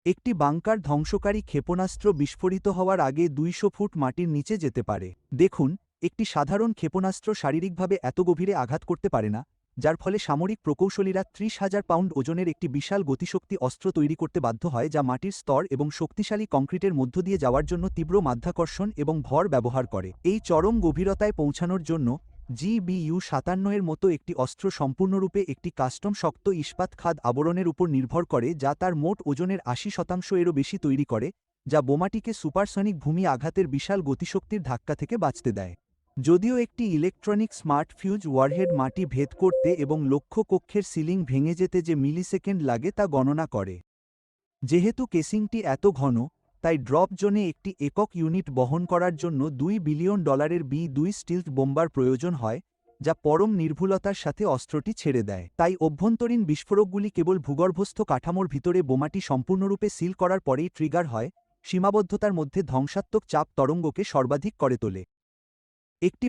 একটি বাংকার ধ্বংসকারী ক্ষেপণাস্ত্র বিস্ফোরিত হওয়ার আগে ২০০ ফুট মাটির নিচে যেতে পারে। দেখুন, একটি সাধারণ ক্ষেপণাস্ত্র শারীরিকভাবে এত গভীরে আঘাত করতে পারে না, যার ফলে সামরিক প্রকৌশলীরা ৩০,০০০ পাউন্ড ওজনের একটি বিশাল গতিশক্তি অস্ত্র তৈরি করতে বাধ্য হয় যা মাটির স্তর এবং শক্তিশালী কংক্রিটের মধ্য দিয়ে যাওয়ার জন্য তীব্র মাধ্যাকর্ষণ এবং ভর ব্যবহার করে। এই চরম গভীরতায় পৌঁছানোর জন্য GBU-৫৭ এর মতো একটি অস্ত্র সম্পূর্ণরূপে একটি কাস্টম শক্ত ইস্পাত খাদ আবরণের উপর নির্ভর করে যা তার মোট ওজনের ৮০% এরও বেশি তৈরি করে, যা বোমাটিকে সুপারসনিক ভূমি আঘাতের বিশাল গতিশক্তির ধাক্কা থেকে বাঁচতে দেয়। যদিও একটি ইলেকট্রনিক স্মার্ট ফিউজ ওয়ারহেড মাটি ভেদ করতে এবং লক্ষ্য কক্ষের সিলিং ভেঙে যেতে যে মিলিসেকেন্ড লাগে তা গণনা করে। যেহেতু কেসিংটি এত ঘন, তাই ড্রপ জোনে একটি একক ইউনিট বহন করার জন্য $২ বিলিয়ন বি-২ স্টিলথ বোম্বার প্রয়োজন হয়, যা পরম নির্ভুলতার সাথে অস্ত্রটি ছেড়ে দেয়। তাই অভ্যন্তরীণ বিস্ফোরকগুলি কেবল ভূগর্ভস্থ কাঠামোর ভিতরে বোমাটি সম্পূর্ণরূপে সিল করার পরেই ট্রিগার হয়, সীমাবদ্ধতার মধ্যে ধ্বংসাত্মক চাপ তরঙ্গকে সর্বাধিক করে তোলে। একটি